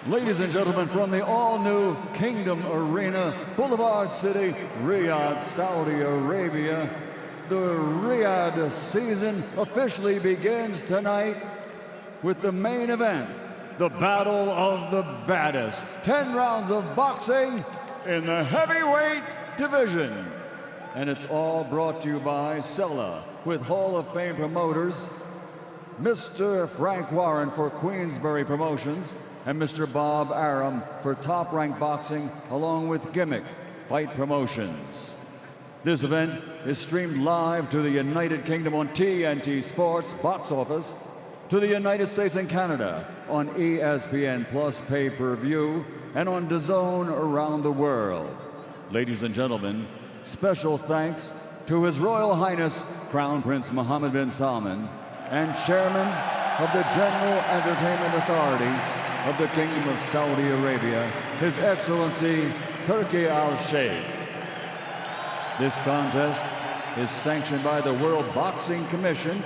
Ladies and gentlemen, from the all-new Kingdom Arena, Boulevard City, Riyadh, Saudi Arabia, the Riyadh season officially begins tonight with the main event, the Battle of the Baddest. 10 rounds of boxing in the heavyweight division. And it's all brought to you by Sella, with Hall of Fame promoters, Mr. Frank Warren for Queensberry Promotions, and Mr. Bob Arum for Top Rank Boxing, along with Gimmick Fight Promotions. This event is streamed live to the United Kingdom on TNT Sports Box Office, to the United States and Canada on ESPN Plus pay-per-view, and on DAZN around the world. Ladies and gentlemen, special thanks to His Royal Highness Crown Prince Mohammed bin Salman and Chairman of the General Entertainment Authority of the Kingdom of Saudi Arabia, His Excellency Turki Al-Sheikh. This contest is sanctioned by the World Boxing Commission.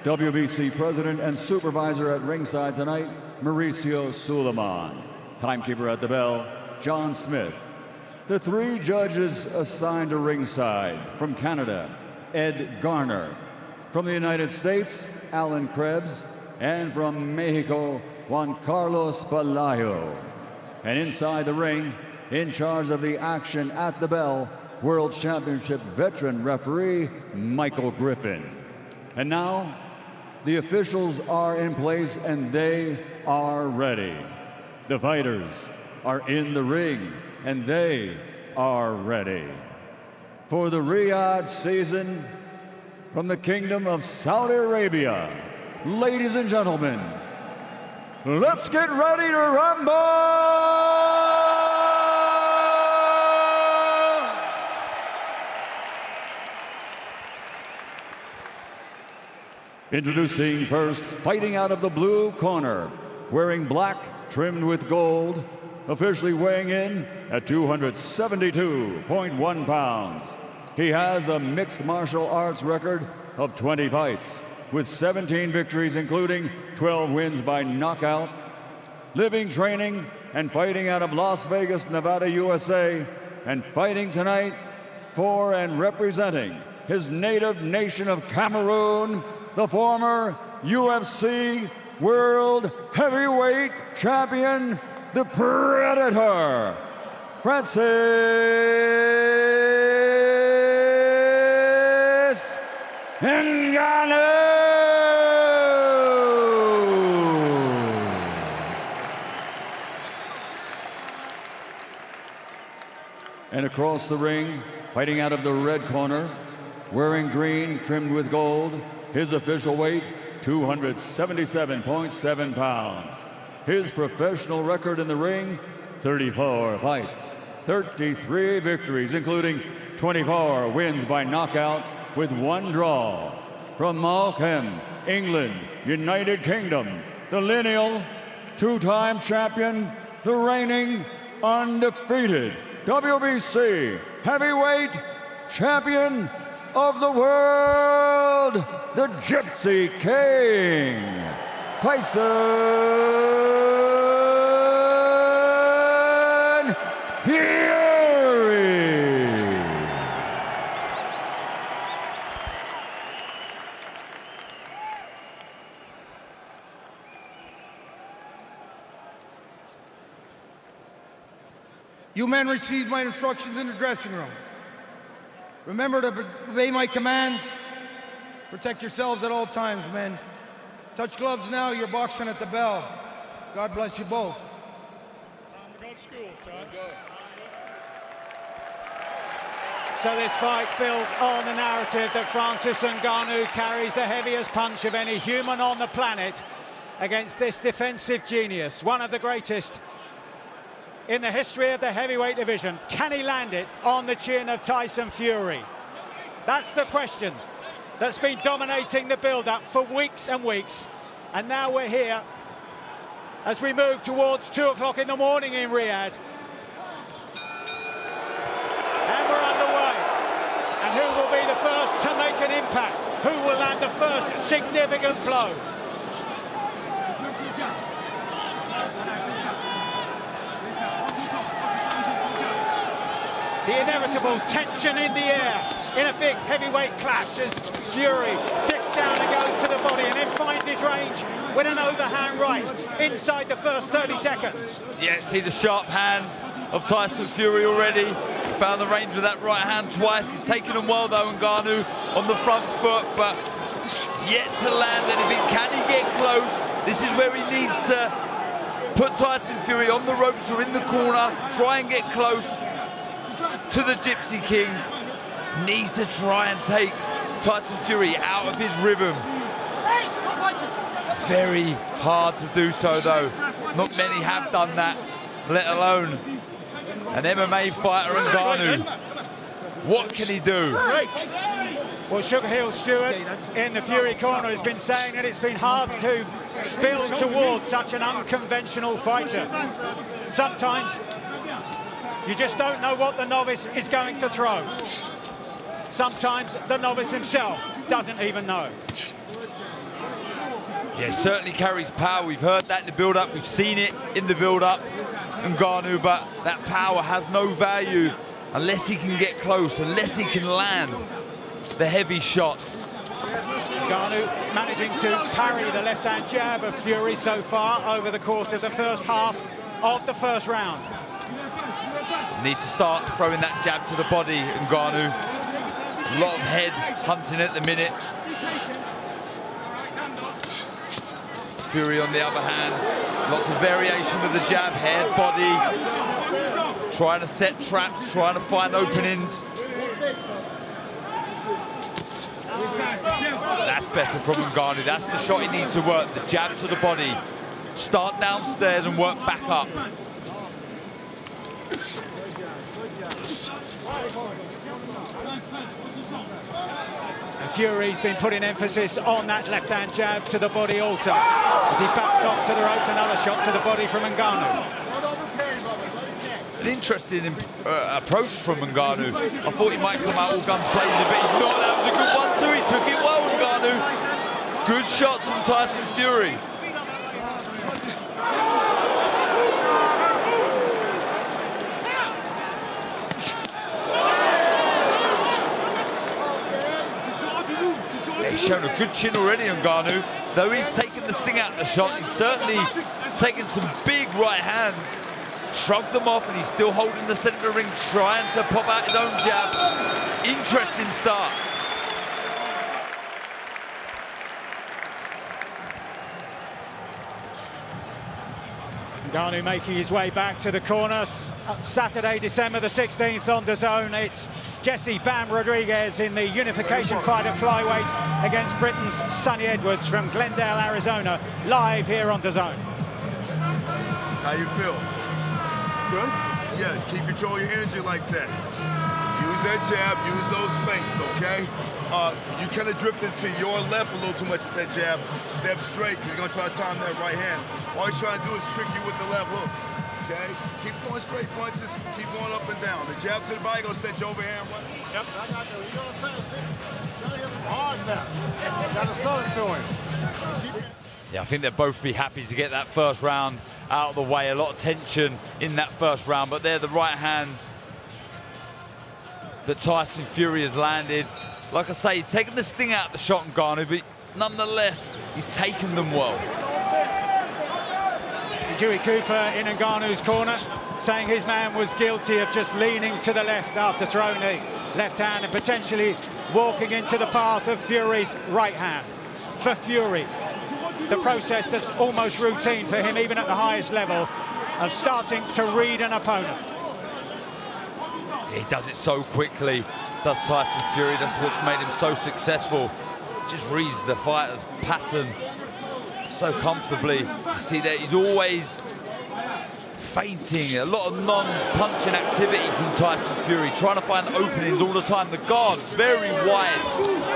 WBC President and Supervisor at ringside tonight, Mauricio Suleiman. Timekeeper at the bell, John Smith. The 3 judges assigned to ringside: from Canada, Ed Garner; from the United States, Alan Krebs; and from Mexico, Juan Carlos Palacio. And inside the ring, in charge of the action at the bell, World Championship veteran referee Michael Griffin. And now, the officials are in place and they are ready. The fighters are in the ring and they are ready. For the Riyadh season, from the Kingdom of Saudi Arabia, ladies and gentlemen, let's get ready to rumble! Introducing first, fighting out of the blue corner, wearing black trimmed with gold, officially weighing in at 272.1 pounds. He has a mixed martial arts record of 20 fights, with 17 victories, including 12 wins by knockout. Living, training, and fighting out of Las Vegas, Nevada, USA, and fighting tonight for and representing his native nation of Cameroon, the former UFC World Heavyweight Champion, the Predator, Francis Ngannou. And across the ring, fighting out of the red corner, wearing green trimmed with gold, his official weight, 277.7 pounds. His professional record in the ring, 34 fights, 33 victories, including 24 wins by knockout with 1 draw. From Malcolm, England, United Kingdom, the lineal 2-time champion, the reigning undefeated WBC heavyweight champion of the world, the Gypsy King, Tyson Fury. You men received my instructions in the dressing room. Remember to obey my commands. Protect yourselves at all times, men. Touch gloves now, you're boxing at the bell. God bless you both. So this fight builds on the narrative that Francis Ngannou carries the heaviest punch of any human on the planet against this defensive genius, one of the greatest in the history of the heavyweight division. Can he land it on the chin of Tyson Fury? That's the question that's been dominating the build-up for weeks and weeks. And now we're here as we move towards 2 o'clock in the morning in Riyadh. And we're underway. And who will be the first to make an impact? Who will land the first significant blow? the inevitable tension in the air in a big heavyweight clash as Fury dips down and goes to the body and then finds his range with an overhand right inside the first 30 seconds. Yeah, see the sharp hands of Tyson Fury already. He found the range with that right hand twice. He's taken them well though, Ngannou on the front foot, but yet to land anything. Can he get close? This is where he needs to put Tyson Fury on the ropes or in the corner, try and get close to the Gypsy King. Needs to try and take Tyson Fury out of his rhythm. Very hard to do so though. Not many have done that, let alone an MMA fighter, Ngannou. What can he do? Well, Sugar Hill Stewart in the Fury corner has been saying that it's been hard to build towards such an unconventional fighter. Sometimes you just don't know what the novice is going to throw. Sometimes the novice himself doesn't even know. Yeah, certainly carries power. We've heard that in the build-up. We've seen it in the build-up, Ngannou, but that power has no value unless he can get close, unless he can land the heavy shots. Ngannou managing to parry the left-hand jab of Fury so far over the course of the first half of the first round. Needs to start throwing that jab to the body, Ngannou. A lot of head hunting at the minute. Fury on the other hand, lots of variation with the jab, head, body. Trying to set traps, trying to find openings. That's better from Ngannou. That's the shot he needs to work. The jab to the body. Start downstairs and work back up. And Fury's been putting emphasis on that left-hand jab to the body also. As he backs off to the ropes, another shot to the body from Ngannou. An interesting approach from Ngannou. I thought he might come out all guns blazing, but he's not. That was a good one too. He took it well, Ngannou. Good shot from Tyson Fury. He's shown a good chin already, Ngannou. Though he's taken the sting out of the shot, he's certainly taken some big right hands. Shrugged them off and he's still holding the centre of the ring, trying to pop out his own jab. Interesting start. Ngannou making his way back to the corner. Saturday, December the 16th on DAZN. It's Jesse Bam Rodriguez in the unification fight at flyweight against Britain's Sonny Edwards from Glendale, Arizona, live here on DAZN. How you feel? Good. Yeah, keep control of your energy like that. Use that jab, use those feints, okay? You kind of drifted to your left a little too much with that jab. Step straight, because you're going to try to time that right hand. All he's trying to do is trick you with the left hook, okay? Keep going straight punches, keep going up and down. The jab to the body going to set your overhand right. Yep, I got you. You know what I'm saying? You got to hit him hard tap. Got to throw it to him. Yeah, I think they'll both be happy to get that first round out of the way. A lot of tension in that first round, but they're the right hands that Tyson Fury has landed. Like I say, he's taken the sting out of the shot, Ngannou, but nonetheless, he's taken them well. Dewey Cooper in Ngannou's corner, saying his man was guilty of just leaning to the left after throwing the left hand and potentially walking into the path of Fury's right hand. For Fury, the process that's almost routine for him, even at the highest level, of starting to read an opponent. He does it so quickly, does Tyson Fury. That's what's made him so successful. Just reads the fighter's pattern so comfortably. You see that he's always feinting, a lot of non-punching activity from Tyson Fury, trying to find openings all the time. The guard's very wide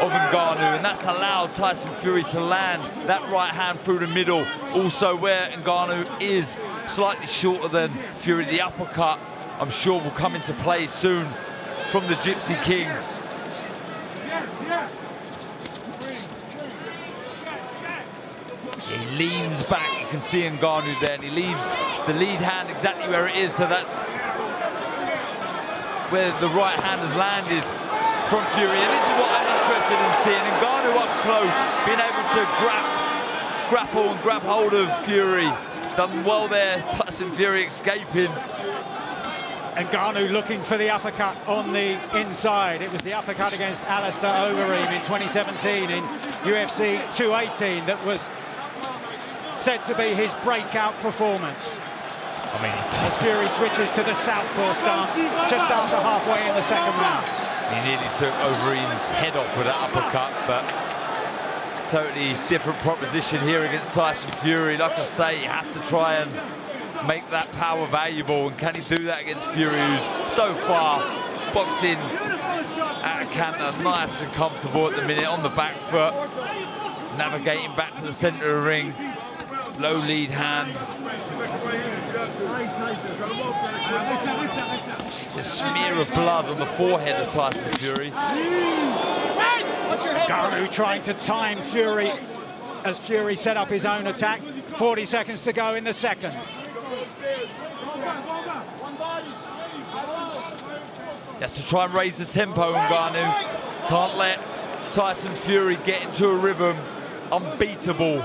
of Ngannou, and that's allowed Tyson Fury to land that right hand through the middle. Also where Ngannou is slightly shorter than Fury, the uppercut, I'm sure, will come into play soon from the Gypsy King. He leans back, you can see Ngannou there, and he leaves the lead hand exactly where it is, so that's where the right hand has landed from Fury, and this is what I'm interested in seeing. Ngannou up close, being able to grapple and grab hold of Fury. Done well there, Tyson Fury escaping. Ngannou looking for the uppercut on the inside. It was the uppercut against Alistair Overeem in 2017 in UFC 218 that was said to be his breakout performance. I mean, as Fury switches to the southpaw stance just after halfway in the second round. He nearly took Overeem's head off with that uppercut, but totally different proposition here against Tyson Fury. Like I say, you have to try and make that power valuable, and can he do that against Fury, who's so far boxing at a canter, nice and comfortable at the minute on the back foot, navigating back to the centre of the ring, low lead hand. A smear of blood on the forehead of Tyson Fury. Ngannou trying to time Fury as Fury set up his own attack. 40 seconds to go in the second. He has to try and raise the tempo, Ngannou. Can't let Tyson Fury get into a rhythm. Unbeatable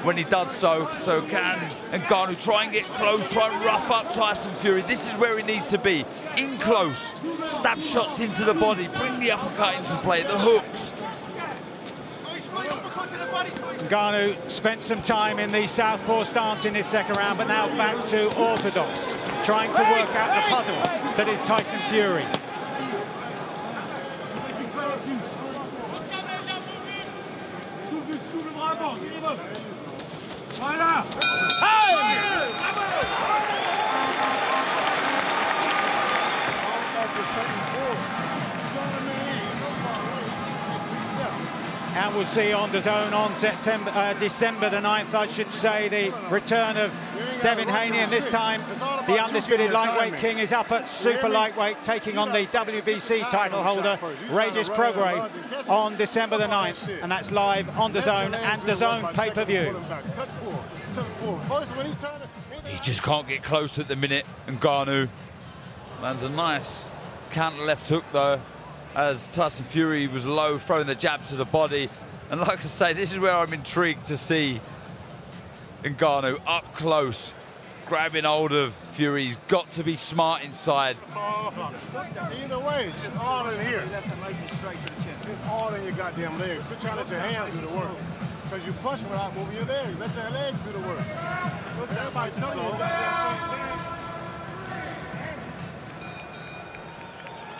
when he does so. So can Ngannou try and get close, try and rough up Tyson Fury. This is where he needs to be. In close, stab shots into the body, bring the uppercut into play, the hooks. Ngannou spent some time in the southpaw stance in his second round, but now back to orthodox, trying to work out the puzzle that is Tyson Fury. And we'll see on DAZN on December the 9th, I should say, the return of Devin Haney, and this time the undisputed lightweight king is up at super lightweight, taking on the WBC title holder, Regis Prograis, on December the 9th, and that's live on DAZN and DAZN pay-per-view. He just can't get close at the minute, Ngannou. Lands a nice counter left hook though, as Tyson Fury was low, throwing the jab to the body. And like I say, this is where I'm intrigued to see Ngannou up close, grabbing hold of Fury. He's got to be smart inside. Either way, it's all in here. It's all in your goddamn legs. Quit trying to let your hands do the work. Because you punch without moving your legs. Let your legs do the work. Look, everybody's telling you.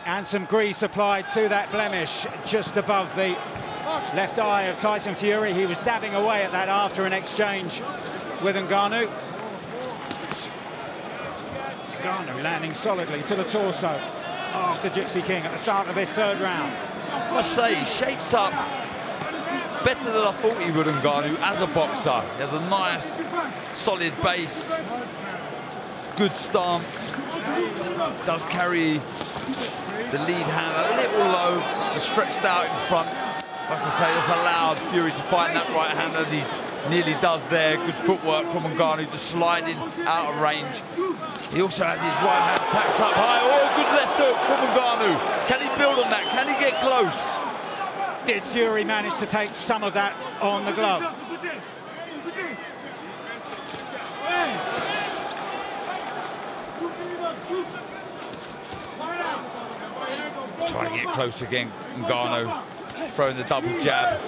And some grease applied to that blemish just above the left eye of Tyson Fury. He was dabbing away at that after an exchange with Ngannou. Ngannou landing solidly to the torso of the Gypsy King at the start of his third round. I must say, he shapes up better than I thought he would, Ngannou, as a boxer. He has a nice, solid base, good stance, does carry the lead hand a little low, and stretched out in front. Like I say, that's allowed Fury to find that right hand as he nearly does there. Good footwork from Ngannou, just sliding out of range. He also has his right hand tapped up high. Oh, good left hook from Ngannou. Can he build on that? Can he get close? Did Fury manage to take some of that on the glove? Trying to get close again, Ngannou, throwing the double jab.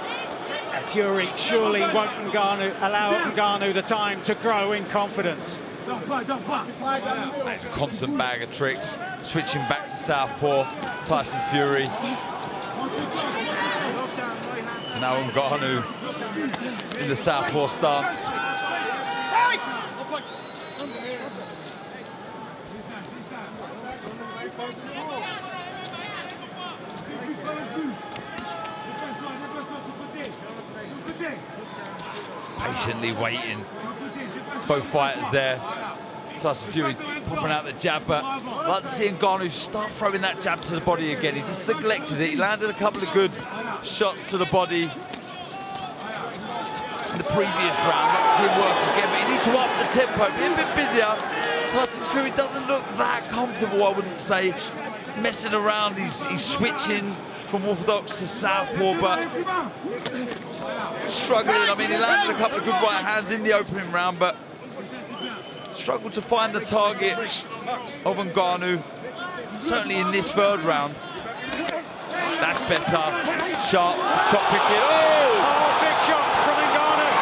And Fury surely won't allow Ngannou the time to grow in confidence. That's a constant bag of tricks. Switching back to southpaw, Tyson Fury. Now Ngannou in the southpaw stance. Patiently waiting. Both fighters there. Tyson Fury popping out the jab, but I'd like to see Ngannou start throwing that jab to the body again. He's just neglected it. He landed a couple of good shots to the body in the previous round. I'd like to see him work again, but he needs to up the tempo, be a bit busier. Tyson Fury doesn't look that comfortable, I wouldn't say. Messing around, he's switching from orthodox to southpaw, but struggling. I mean, he landed a couple of good right hands in the opening round, but struggled to find the target of Ngannou, certainly in this third round. That's better. Sharp, chop picking. Oh, big shot from Ngannou,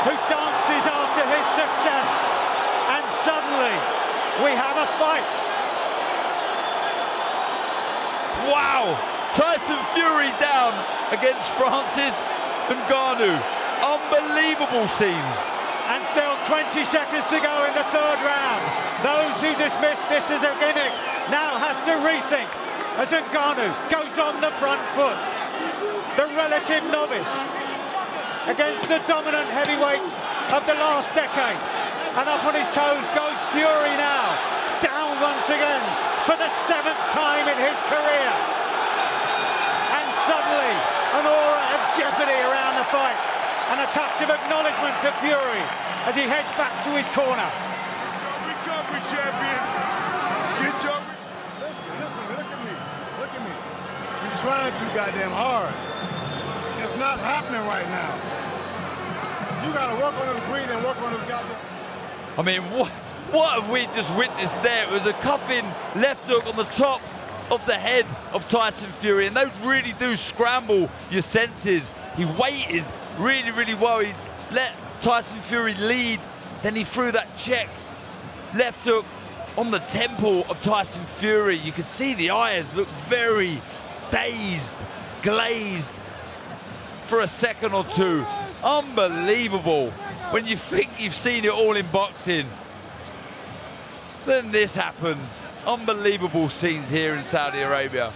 who dances after his success. And suddenly, we have a fight. Wow! Tyson Fury down against Francis Ngannou. Unbelievable scenes. And still 20 seconds to go in the third round. Those who dismissed this as a gimmick now have to rethink as Ngannou goes on the front foot. The relative novice against the dominant heavyweight of the last decade. And up on his toes goes Fury now. Down once again for the 7th time in his career. And suddenly an aura of jeopardy around the fight. And a touch of acknowledgement to Fury as he heads back to his corner. Recovery champion. Get your... Listen, look at me. Look at me. You're trying too goddamn hard. It's not happening right now. You gotta work on his breathing, work on his goddamn... I mean, what have we just witnessed there? It was a cuffing left hook on the top of the head of Tyson Fury, and those really do scramble your senses. He waited really, really well. He let Tyson Fury lead, then he threw that check left hook on the temple of Tyson Fury. You could see the eyes look very dazed, glazed for a second or two. Unbelievable. When you think you've seen it all in boxing, then this happens. Unbelievable scenes here in Saudi Arabia.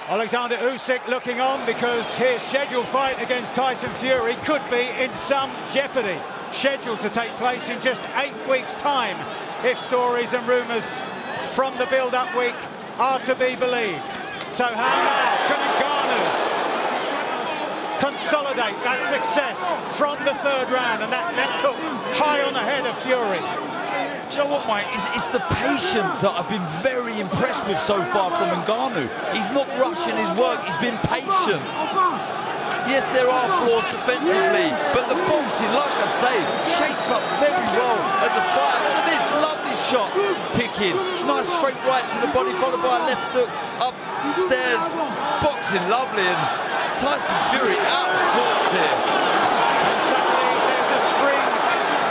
Alexander Usyk looking on because his scheduled fight against Tyson Fury could be in some jeopardy. Scheduled to take place in just 8 weeks' time, if stories and rumours from the build-up week are to be believed. So how now can Ngannou consolidate that success from the third round and that left hook high on the head of Fury? Do you know what, Mike? It's the patience that I've been very impressed with so far from Ngannou. He's not rushing his work, he's been patient. Yes, there are flaws defensively, but the boxing, like I say, shapes up very well as a fight. Look at this lovely shot, picking. Nice straight right to the body, followed by a left hook upstairs. Boxing lovely, and Tyson Fury out of sorts here. And suddenly there's a spring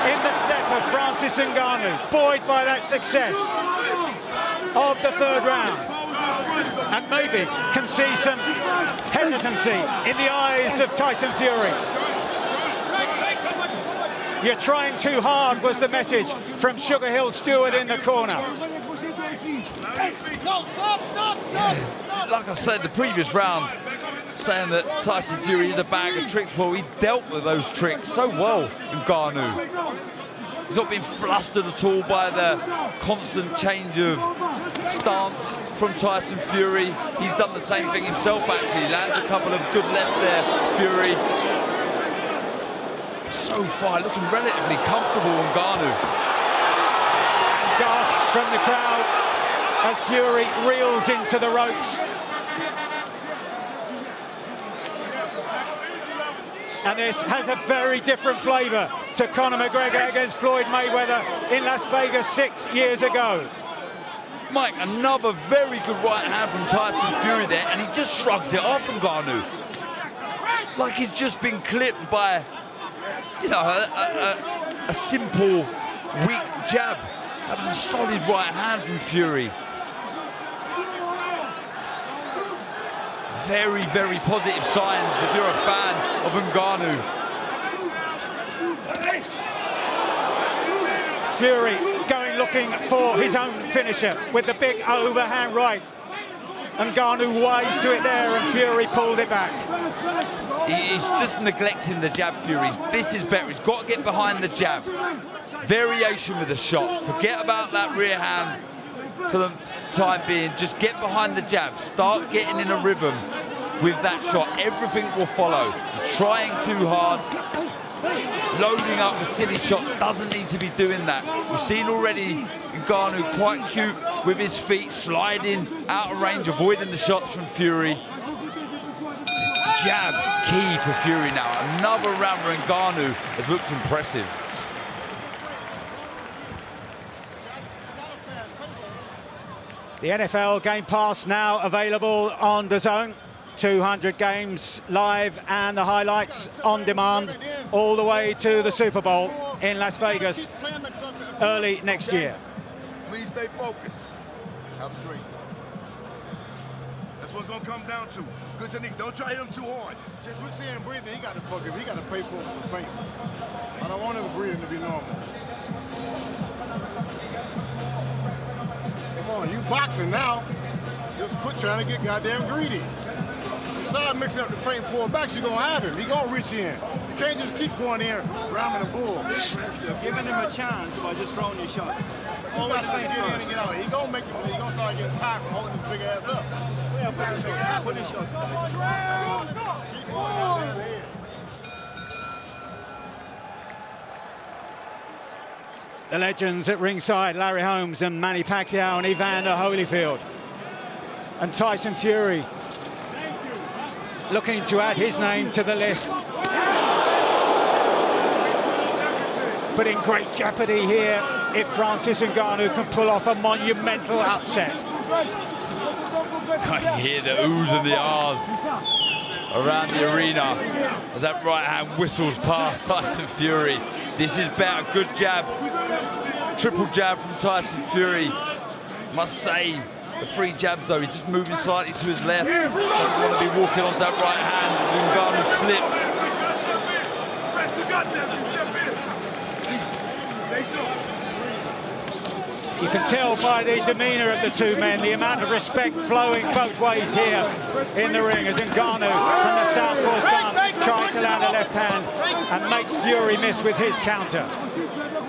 in the step of Francis Ngannou, buoyed by that success of the third round. And maybe can see some hesitancy in the eyes of Tyson Fury. You're trying too hard was the message from Sugar Hill Stewart in the corner. Like I said, the previous round, saying that Tyson Fury is a bag of tricks. Well, he's dealt with those tricks so well, Ngannou. He's not been flustered at all by the constant change of stance from Tyson Fury. He's done the same thing himself, actually. Lands a couple of good left there, Fury. So far, looking relatively comfortable, Ngannou. And gasps from the crowd as Fury reels into the ropes. And this has a very different flavour to Conor McGregor against Floyd Mayweather in Las Vegas 6 years ago. Mike, another very good right hand from Tyson Fury there, and he just shrugs it off from Ngannou. Like he's just been clipped by, you know, a simple, weak jab. That was a solid right hand from Fury. Very, very positive signs if you're a fan of Ngannou. Fury going looking for his own finisher with the big overhand right. Ngannou wise to it there, and Fury pulled it back. He's just neglecting the jab, Fury. This is better. He's got to get behind the jab. Variation with the shot. Forget about that rear hand for the time being. Just get behind the jab. Start getting in a rhythm. with that shot. Everything will follow. He's trying too hard. Loading up with silly shots, doesn't need to be doing that. We've seen already Ngannou quite cute with his feet, sliding out of range, avoiding the shots from Fury. Jab key for Fury now. Another round where Ngannou has looked impressive. The NFL Game Pass now available on DAZN. 200 games live and the highlights on demand all the way to the Super Bowl in Las Vegas early next year. Please stay focused. Have a drink. That's what's gonna come down to. Good technique. Don't try to hit him too hard. Since we're seeing breathing, he got to fuck him. He got to pay for some pain. I don't want him breathing to be normal. Come on, you boxing now. Just quit trying to get goddamn greedy. Start mixing up the feint pullbacks, you're gonna have him. He's gonna reach in. You can't just keep going in, ramming the bull. You're giving him a chance by just throwing your shots. You gotta start getting in and get out. He's gonna make him, he's gonna start getting tired from holding his big ass up. Yeah, put his shots back. Keep going down the head. The legends at ringside, Larry Holmes and Manny Pacquiao and Evander Holyfield. And Tyson Fury looking to add his name to the list. But in great jeopardy here if Francis Ngannou can pull off a monumental upset. Can you hear the oohs and the ahs around the arena as that right hand whistles past Tyson Fury. This is better. Good jab. Triple jab from Tyson Fury. Must say, the 3 jabs though, he's just moving slightly to his left. Doesn't want to be walking onto that right hand. Ngannou slips. You can tell by the demeanour of the two men, the amount of respect flowing both ways here in the ring as Ngannou from the southpaw stance tries to land a left hand and makes Fury miss with his counter.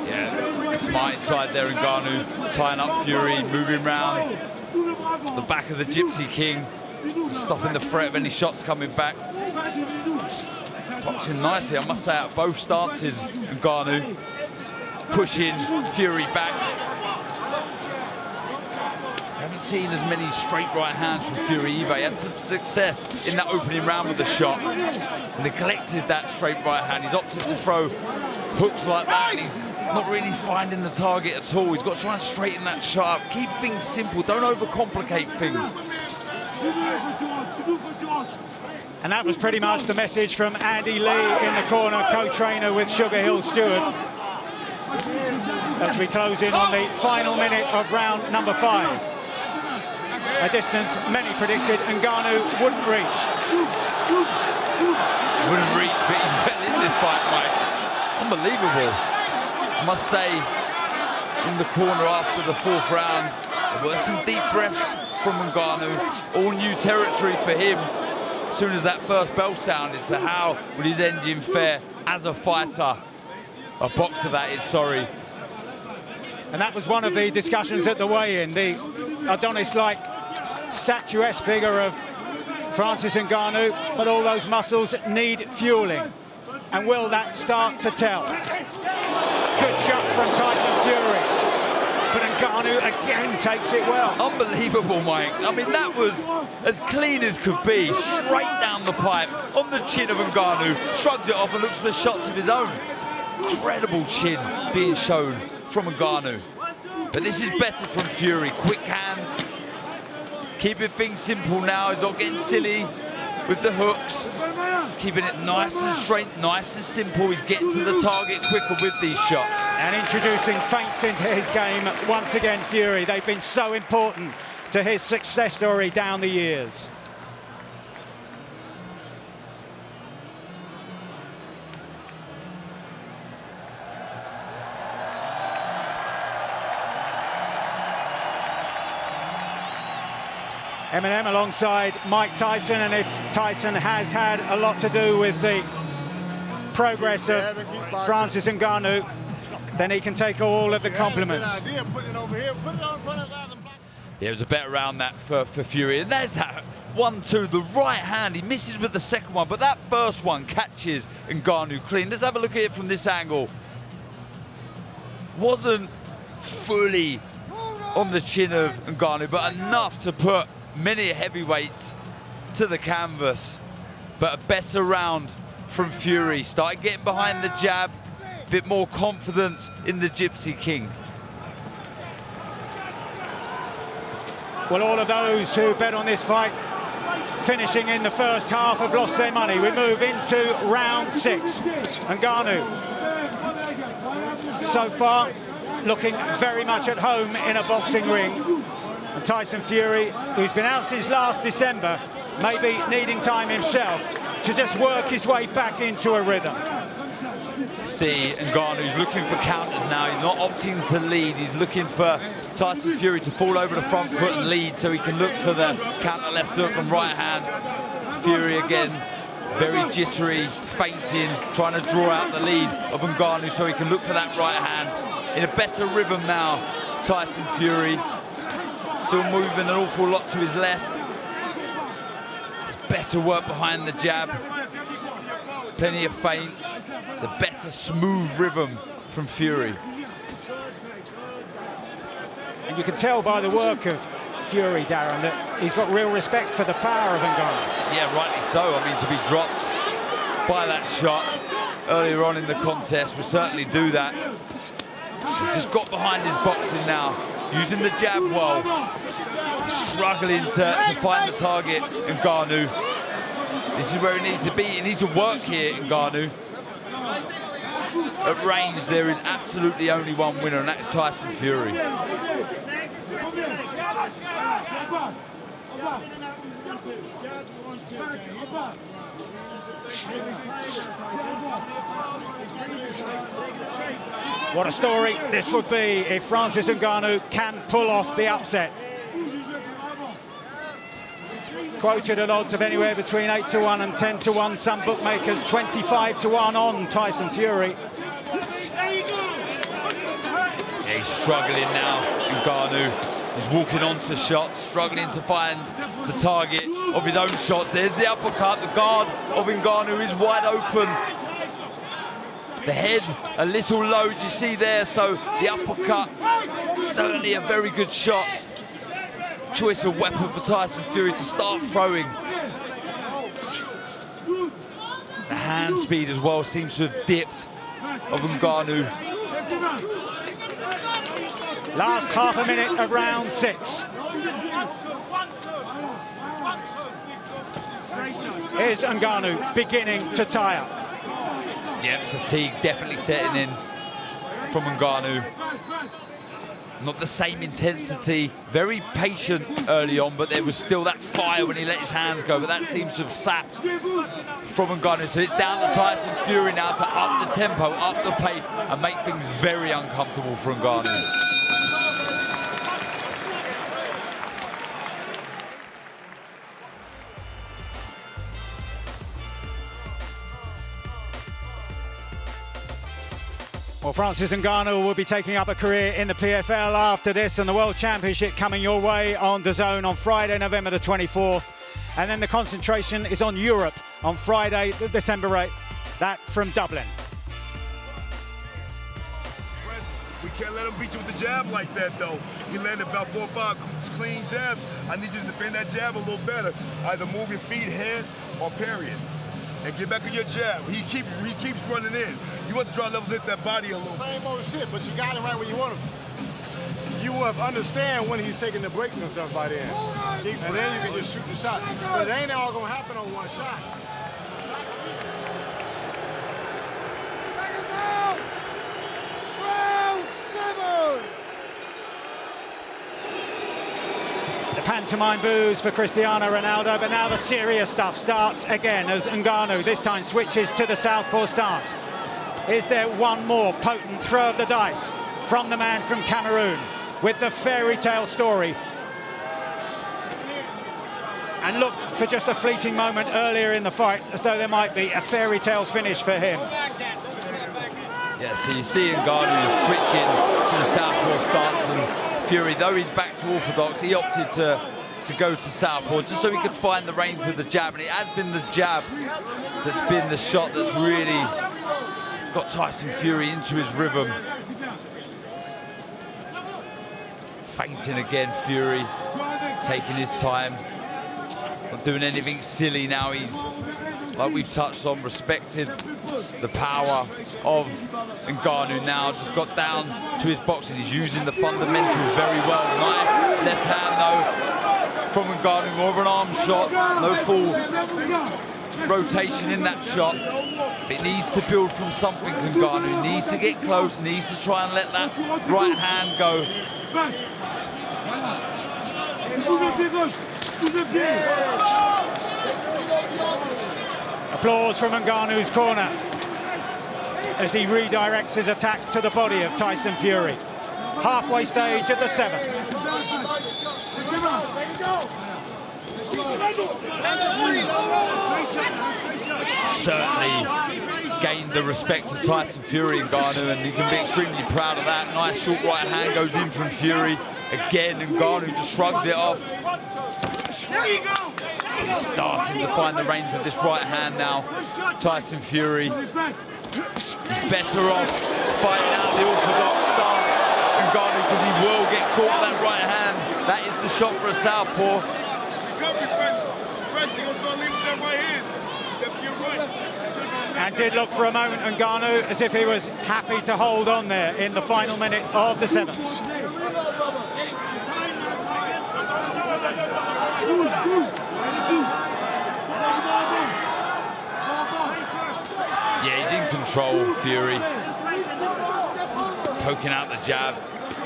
Yeah, smart inside there, Ngannou tying up Fury, moving round the back of the Gypsy King, stopping the threat of any shots coming back. Boxing nicely, I must say, at both stances. Ngannou pushing Fury back. I haven't seen as many straight right hands from Fury either. He had some success in that opening round with the shot. Neglected that straight right hand. He's opted to throw hooks like that, and he's not really finding the target at all. He's got to try and straighten that shot up. Keep things simple, don't overcomplicate things. And that was pretty much the message from Andy Lee in the corner, co-trainer with Sugar Hill Stewart. As we close in on the final minute of round number 5. A distance many predicted Ngannou wouldn't reach. Wouldn't reach, but he fell in this fight, Mike. Unbelievable. I must say, in the corner after the 4th round, there were some deep breaths from Ngannou. All new territory for him. As soon as that first bell sounded, so how would his engine fare as a fighter? A boxer, that is, sorry. And that was one of the discussions at the weigh-in. The Adonis-like statuesque figure of Francis Ngannou, but all those muscles need fueling. And will that start to tell? Good shot from Tyson Fury. But Ngannou again takes it well. Unbelievable, Mike. I mean, that was as clean as could be. Straight down the pipe, on the chin of Ngannou, shrugs it off and looks for shots of his own. Incredible chin being shown from Ngannou. But this is better from Fury. Quick hands. Keeping things simple now. He's not getting silly with the hooks. Keeping it nice and straight, nice and simple. He's getting to the target quicker with these shots. And introducing feints into his game once again, Fury. They've been so important to his success story down the years. Eminem alongside Mike Tyson, and if Tyson has had a lot to do with the progress of Francis Ngannou, then he can take all of the compliments. Yeah, it was a better round that for Fury, and there's that 1-2, the right hand, he misses with the second one, but that first one catches Ngannou clean. Let's have a look at it from this angle. Wasn't fully on the chin of Ngannou, but enough to put many heavyweights to the canvas. But a better round from Fury. Started getting behind the jab, a bit more confidence in the Gypsy King. Well, all of those who bet on this fight finishing in the first half have lost their money. We move into round 6. Ngannou, so far, looking very much at home in a boxing ring. And Tyson Fury, who's been out since last December, maybe needing time himself to just work his way back into a rhythm. See, Ngannou's looking for counters now. He's not opting to lead. He's looking for Tyson Fury to fall over the front foot and lead so he can look for the counter left hook and right hand. Fury again, very jittery, feinting, trying to draw out the lead of Ngannou so he can look for that right hand. In a better rhythm now, Tyson Fury. Still moving an awful lot to his left. It's better work behind the jab. Plenty of feints. It's a better, smooth rhythm from Fury. And you can tell by the work of Fury, Darren, that he's got real respect for the power of Ngannou. Yeah, rightly so. I mean, to be dropped by that shot earlier on in the contest will certainly do that. He's just got behind his boxing now, using the jab well. Struggling to find the target, Ngannou. This is where he needs to be. He needs to work here, Ngannou. At range, there is absolutely only one winner, and that's Tyson Fury. What a story this would be if Francis Ngannou can pull off the upset. Quoted at odds of anywhere between 8-1 and 10-1. Some bookmakers 25-1 on Tyson Fury. Yeah, he's struggling now, Ngannou. He's walking onto shots, struggling to find the target of his own shots. There's the uppercut. The guard of Ngannou is wide open. The head a little low, you see there, so the uppercut, certainly a very good shot. Choice of weapon for Tyson Fury to start throwing. The hand speed as well seems to have dipped of Ngannou. Last half a minute of round 6. Here's Ngannou beginning to tire. Yeah, fatigue definitely setting in from Ngannou. Not the same intensity, very patient early on, but there was still that fire when he let his hands go, but that seems to have sapped from Ngannou. So it's down to Tyson Fury now to up the tempo, up the pace, and make things very uncomfortable for Ngannou. Well, Francis Ngannou will be taking up a career in the PFL after this, and the World Championship coming your way on DAZN on Friday, November the 24th. And then the concentration is on Europe on Friday, December 8th. That from Dublin. Francis, we can't let him beat you with the jab like that, though. He landed about 4 or 5 clean jabs. I need you to defend that jab a little better. Either move your feet, head, or parry it. And get back on your jab. He keeps running in. You want to try levels hit that body a little. Same old shit, but you got him right where you want him. You will understand when he's taking the breaks and stuff by then. And then you can just shoot the shot. But it ain't all gonna happen on one shot. The pantomime boos for Cristiano Ronaldo, but now the serious stuff starts again as Ngannou this time switches to the southpaw stance. Is there one more potent throw of the dice from the man from Cameroon with the fairy tale story? And looked for just a fleeting moment earlier in the fight as though there might be a fairy tale finish for him. Yeah, so you see Ngannou switching to the southpaw stance, and Fury, though he's back to orthodox, he opted to to go to southpaw, just so he could find the range with the jab. And it has been the jab that's been the shot that's really got Tyson Fury into his rhythm. Fainting again, Fury, taking his time, not doing anything silly now. He's, like we've touched on, respected the power of Ngannou now, just got down to his boxing. He's using the fundamentals very well. Nice left hand though from Ngannou, more of an arm shot, no full rotation in that shot. It needs to build from something. Ngannou needs to get close, needs to try and let that right hand go. Applause from Ngannou's corner as he redirects his attack to the body of Tyson Fury. Halfway stage at the 7th. Certainly gained the respect of Tyson Fury and Ngannou, and he can be extremely proud of that. Nice short right hand goes in from Fury. Again, Ngannou just shrugs it off. He's starting to find the range with this right hand now. Tyson Fury, he's better off fighting out the orthodox stance, Ngannou, because he will get caught with that right hand. That is the shot for a southpaw. And did look for a moment, Ngannou, as if he was happy to hold on there in the final minute of the 7th. Yeah, he's in control, Fury. Poking out the jab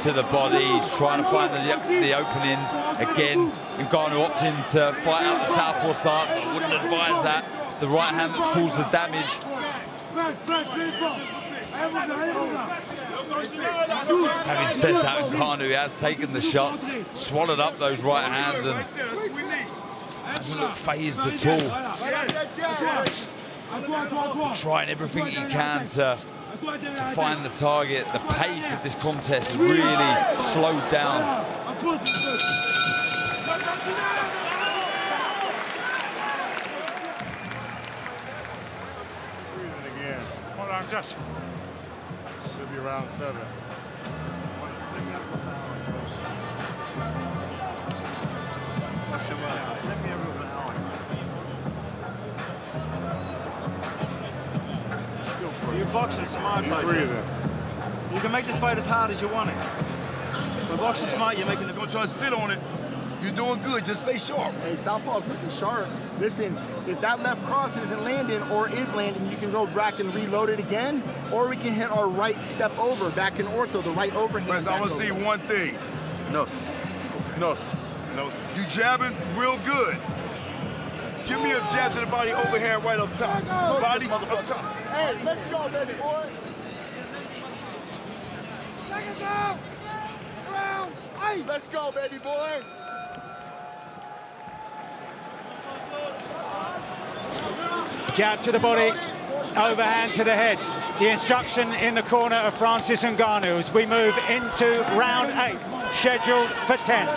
to the body. He's trying to find the openings. Again, Ngannou opting to fight out the southpaw stance. I wouldn't advise that. It's the right hand that's caused the damage. Having said that, Ngannou has taken the shots, swallowed up those right hands, and doesn't look phased at all. Trying everything he can to find the target. The pace of this contest has really slowed down. Again. Hold on, Josh. Should be around 7. You boxing smart, Tyson. You can make this fight as hard as you want it. But boxing smart, you're making it. Go try to sit on it. You're doing good. Just stay sharp. Hey, southpaw's looking sharp. Listen, if that left cross isn't landing or is landing, you can go back and reload it again, or we can hit our right step over back in ortho, the right overhand. Press, I want to see one thing. No. You jabbing real good. Give me a jab to the body, overhand right up top. Body up top. Hey, let's go, baby boy. Second down. Round 8. Let's go, baby boy. Jab to the body, overhand to the head. The instruction in the corner of Francis Ngannou as we move into round 8, scheduled for 10.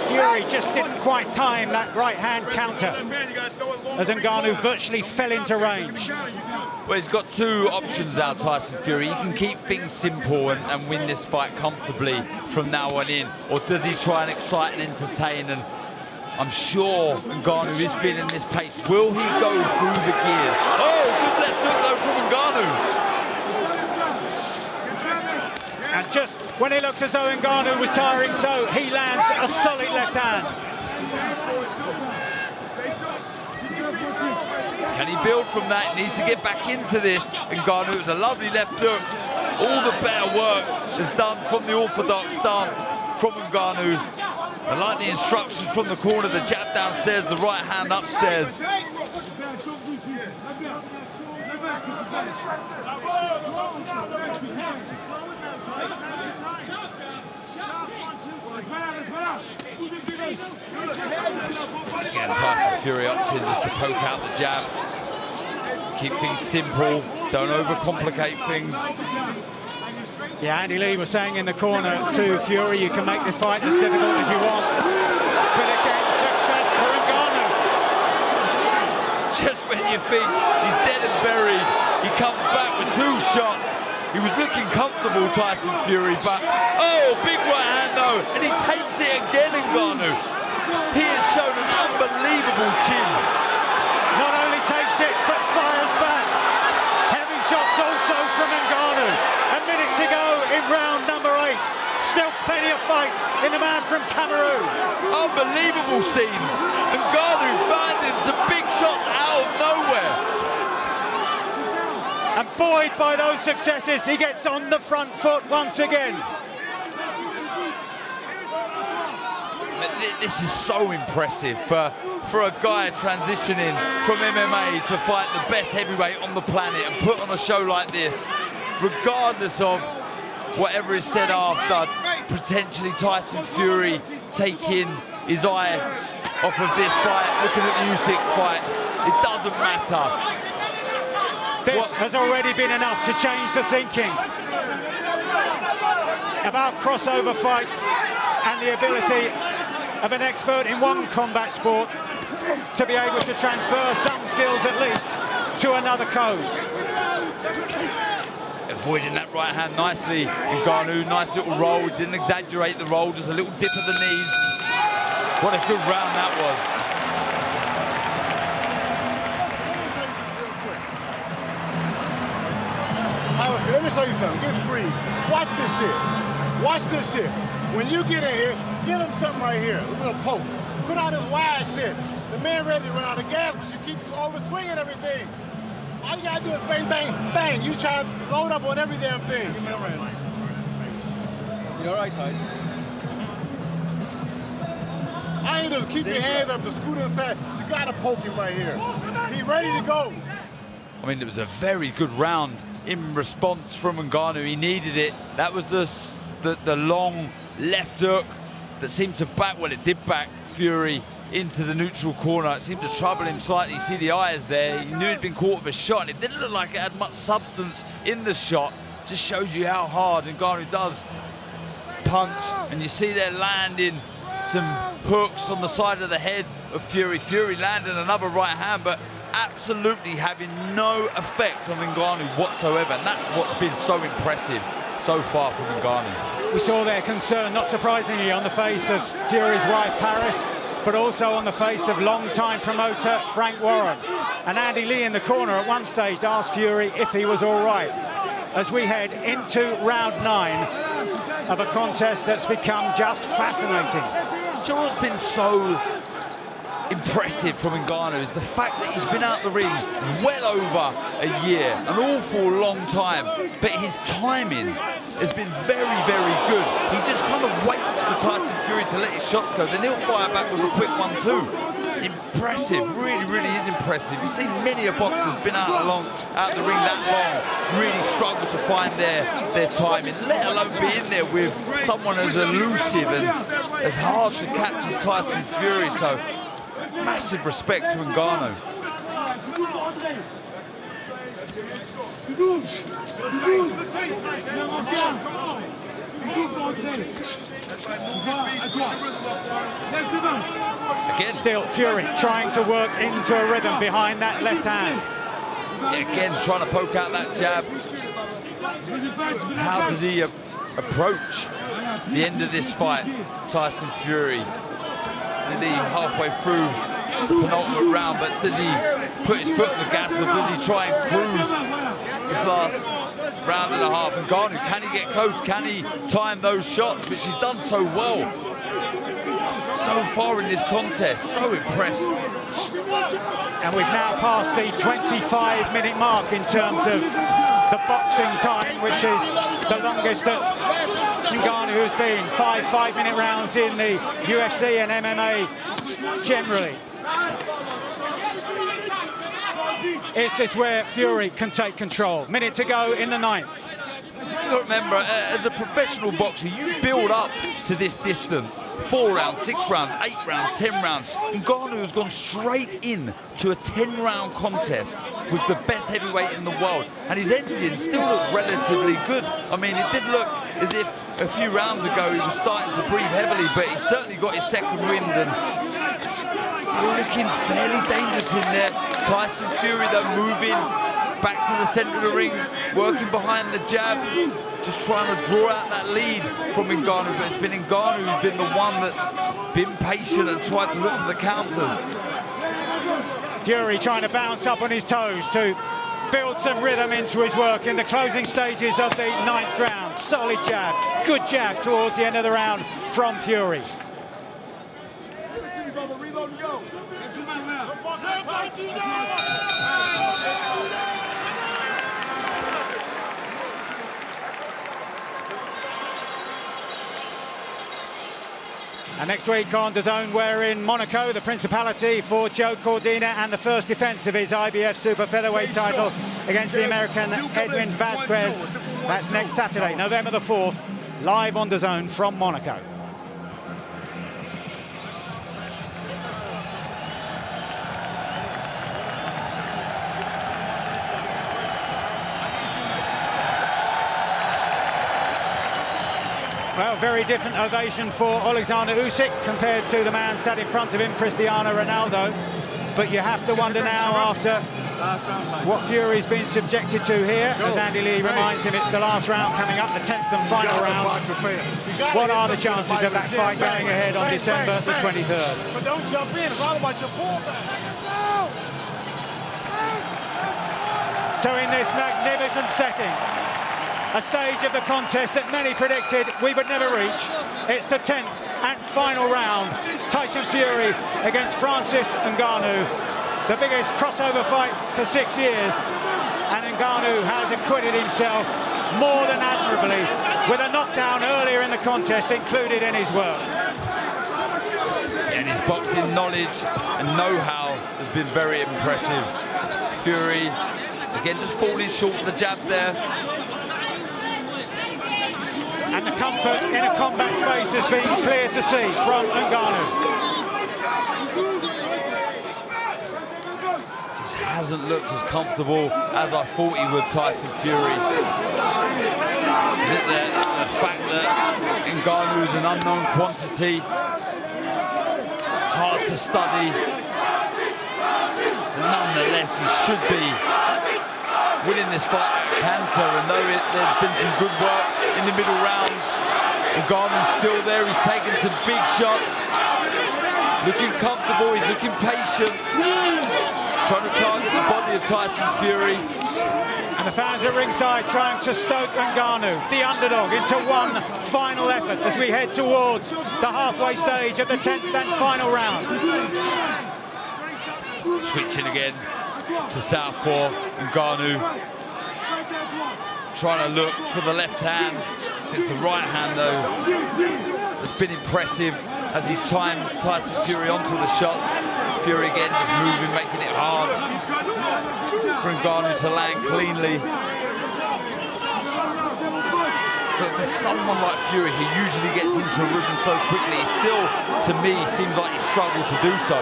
Fury just didn't quite time that right hand counter as Ngannou virtually fell into range. Well, he's got two options now, Tyson Fury. He can keep things simple and win this fight comfortably from now on in, or does he try and excite and entertain? And I'm sure Ngannou is feeling this pace. Will he go through the gears? Oh, good left hook though from Ngannou. And just when it looked as though Ngannou was tiring, so he lands a solid left hand. Can he build from that? He needs to get back into this. Ngannou, it was a lovely left hook. All the better work is done from the orthodox stance from Ngannou. I like the instructions from the corner, the jab downstairs, the right hand upstairs. Again, Tyson Fury opting just to poke out the jab. Keep things simple, don't overcomplicate things. Yeah, Andy Lee was saying in the corner to Fury, you can make this fight as difficult as you want. But again, success for Ngannou. Just when you think he's dead and buried, he comes back with 2 shots. He was looking comfortable, Tyson Fury, but oh, big right hand though, and he takes it again, Ngannou. He has shown an unbelievable chin. Not only takes it, but fires back. Heavy shots also from Ngannou. A minute to go in round number 8. Still plenty of fight in the man from Cameroon. Unbelievable scenes. Ngannou finding some big shots out of nowhere. And buoyed by those successes, he gets on the front foot once again. This is so impressive for a guy transitioning from MMA to fight the best heavyweight on the planet and put on a show like this, regardless of whatever is said after, potentially Tyson Fury taking his eye off of this fight, looking at the Usyk fight. It doesn't matter. This has already been enough to change the thinking about crossover fights and the ability of an expert in one combat sport to be able to transfer some skills at least to another code. Avoiding that right hand nicely, Ngannou, nice little roll, didn't exaggerate the roll, just a little dip of the knees. What a good round that was. Let me show you something. Just breathe. Watch this shit. Watch this shit. When you get in here, give him something right here. A little poke. Put out his wide shit. The man ready to run out of gas, but you keep over swinging everything. All you gotta do is bang, bang, bang. You try to load up on every damn thing. Give me a rinse. You all right, Tyson? I ain't just keep your hands up to scoot inside. You gotta poke him right here. He ready to go. I mean, it was a very good round in response from Ngannou. He needed it. That was the long left hook that seemed to back, well, it did back Fury into the neutral corner. It seemed to trouble him slightly. You see the eyes there. He knew he'd been caught with a shot, and it didn't look like it had much substance in the shot. Just shows you how hard Ngannou does punch, and you see they're landing some hooks on the side of the head of Fury. Fury landing another right hand, but absolutely having no effect on Ngannou whatsoever, and that's what's been so impressive so far from Ngannou. We saw their concern, not surprisingly, on the face of Fury's wife, Paris, but also on the face of long-time promoter Frank Warren. And Andy Lee in the corner at one stage asked Fury if he was all right, as we head into round 9 of a contest that's become just fascinating. Do you know what's been so impressive from Ngannou is the fact that he's been out the ring well over a year, an awful long time, but his timing has been very, very good. He just kind of waits for Tyson Fury to let his shots go, then he'll fire back with a quick 1-2. Impressive, really, really is impressive. You've seen many a boxers been out the ring that long, really struggle to find their timing, let alone be in there with someone as elusive and as hard to catch as Tyson Fury. So massive respect to Ngannou. Again, still Fury trying to work into a rhythm behind that left hand. Again, trying to poke out that jab. How does he approach the end of this fight, Tyson Fury? Is he halfway through the penultimate round, but does he put his foot on the gas, or does he try and cruise this last round and a half? And Ngannou, can he get close? Can he time those shots, which he's done so well so far in this contest? So impressed. And we've now passed the 25-minute mark in terms of the boxing time, which is the longest that Ngannou has been. 5-minute rounds in the UFC and MMA generally. Is this where Fury can take control? Minute to go in the 9th. got to remember, as a professional boxer, you build up to this distance. 4 rounds, 6 rounds, 8 rounds, 10 rounds. Ngannou has gone straight in to a 10-round contest with the best heavyweight in the world. And his engine still looks relatively good. I mean, it did look as if a few rounds ago he was starting to breathe heavily, but he certainly got his second wind and still looking fairly dangerous in there. Tyson Fury, though, moving back to the centre of the ring, working behind the jab, just trying to draw out that lead from Ngannou, but it's been Ngannou who's been the one that's been patient and tried to look for the counters. Fury trying to bounce up on his toes to build some rhythm into his work in the closing stages of the 9th round. Solid jab, good jab towards the end of the round from Fury. And next week on DAZN, we're in Monaco, the Principality, for Joe Cordina, and the first defence of his IBF Super Featherweight title against the American Edwin Vasquez. That's next Saturday, November the 4th, live on DAZN from Monaco. Well, very different ovation for Alexander Usyk compared to the man sat in front of him, Cristiano Ronaldo. But you have to wonder now, after what Fury's been subjected to here, as Andy Lee reminds him, it's the last round coming up, the 10th and final round. What are the chances of that fight going ahead on December the 23rd? But don't jump in, it's all about your pullback. So in this magnificent setting, a stage of the contest that many predicted we would never reach. It's the 10th and final round. Tyson Fury against Francis Ngannou. The biggest crossover fight for 6 years. And Ngannou has acquitted himself more than admirably, with a knockdown earlier in the contest included in his work. And his boxing knowledge and know-how has been very impressive. Fury, again, just falling short of the jab there. And the comfort in a combat space has been clear to see from Ngannou. Just hasn't looked as comfortable as I thought he would, Tyson Fury. Is it the fact that Ngannou is an unknown quantity, hard to study, and nonetheless he should be winning this fight at canter, and though there's been some good work in the middle rounds, Ngannou's still there, he's taking some big shots, looking comfortable, he's looking patient, trying to target the body of Tyson Fury. And the fans at ringside trying to stoke Ngannou, the underdog, into one final effort as we head towards the halfway stage of the 10th and final round. Switching again to southpaw, Ngannou trying to look for the left hand. It's the right hand though that's been impressive as he's timed Tyson Fury onto the shots. Fury again just moving, making it hard for Ngannou to land cleanly. But for someone like Fury, who usually gets into rhythm so quickly, he still, to me, seems like he struggled to do so.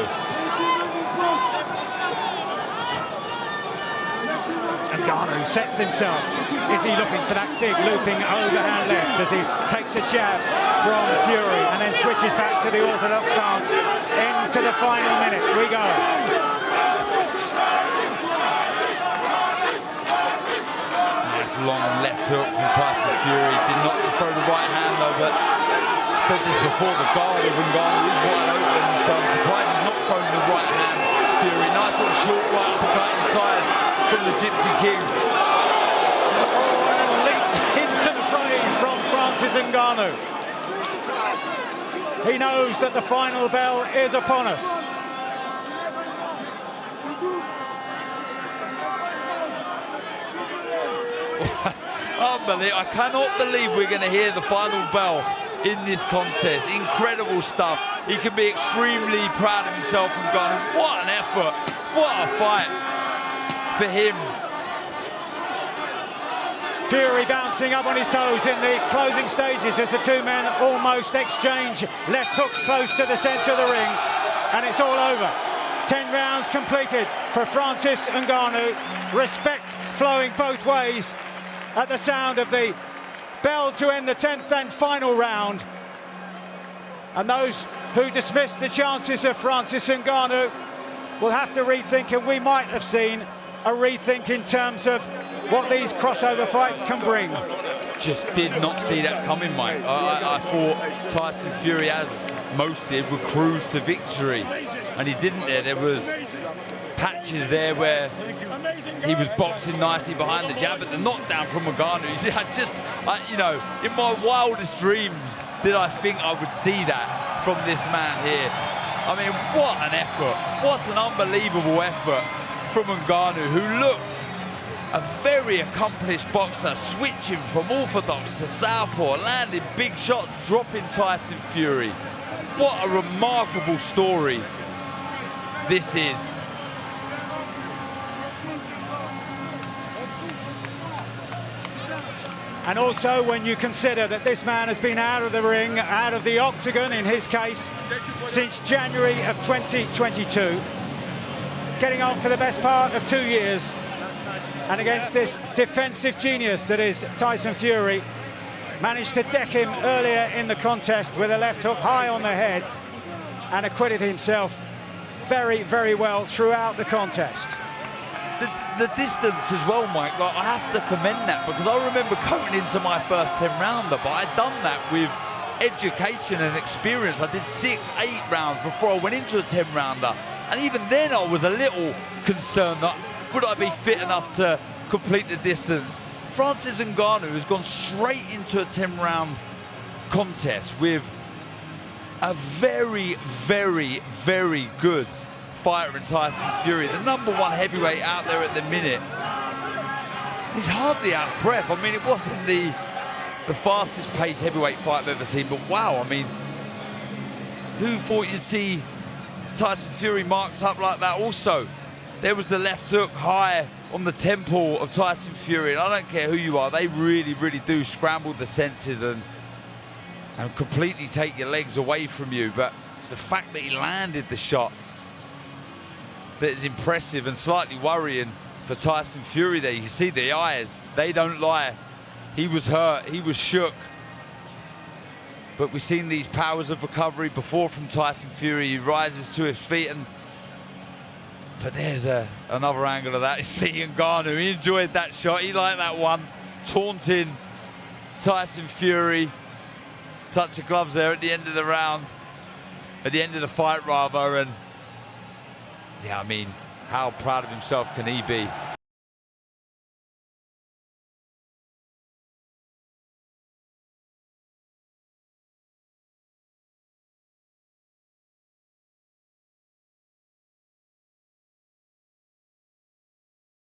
Ngannou sets himself. Is he looking for that big looping overhand left as he takes a jab from Fury and then switches back to the orthodox stance into the final minute? We go. Nice long left hook from Tyson Fury. Did not throw the right hand though, but I said this before, the guard of Ngannou is wide open, so I'm surprised he's not throwing the right hand. Fury, nice little short right uppercut inside from the Gypsy King. Oh, and a leap into the frame from Francis Ngannou. He knows that the final bell is upon us. Unbelievable. I cannot believe we're going to hear the final bell in this contest. Incredible stuff. He can be extremely proud of himself and Ngannou. What an effort. What a fight for him. Fury bouncing up on his toes in the closing stages as the two men almost exchange left hooks close to the centre of the ring, and it's all over. 10 rounds completed for Francis Ngannou. Respect flowing both ways at the sound of the bell to end the 10th and final round. And those who dismiss the chances of Francis Ngannou will have to rethink, and we might have seen a rethink in terms of what these crossover fights can bring. Just did not see that coming, Mike. I thought Tyson Fury, as most did, would cruise to victory, and he didn't there. There was patches there where he was boxing nicely behind the jab, but the knockdown from Ngannou, you know, in my wildest dreams did I think I would see that from this man here. I mean, what an effort. What an unbelievable effort from Ngannou, who looked a very accomplished boxer, switching from orthodox to southpaw, landing big shots, dropping Tyson Fury. What a remarkable story this is. And also when you consider that this man has been out of the ring, out of the octagon in his case, since January of 2022, getting on for the best part of 2 years, and against this defensive genius that is Tyson Fury, managed to deck him earlier in the contest with a left hook high on the head, and acquitted himself very, very well throughout the contest. The distance as well, Mike, like, I have to commend that, because I remember coming into my first 10-rounder, but I'd done that with education and experience. I did 6, 8 rounds before I went into a 10-rounder, and even then I was a little concerned that would I be fit enough to complete the distance. Francis Ngannou has gone straight into a 10-round contest with a very, very, very good fighter in Tyson Fury, the #1 heavyweight out there at the minute. He's hardly out of breath. I mean, it wasn't the fastest paced heavyweight fight I've ever seen, but wow, I mean, who thought you'd see Tyson Fury marked up like that? Also, there was the left hook high on the temple of Tyson Fury, and I don't care who you are, they really, really do scramble the senses and completely take your legs away from you. But it's the fact that he landed the shot that is impressive and slightly worrying for Tyson Fury there. You can see the eyes, they don't lie. He was hurt, he was shook. But we've seen these powers of recovery before from Tyson Fury. He rises to his feet, but there's another angle of that. You see Ngannou, he enjoyed that shot, he liked that one. Taunting Tyson Fury. Touch of gloves there at the end of the round, at the end of the fight rather, and yeah, I mean, how proud of himself can he be?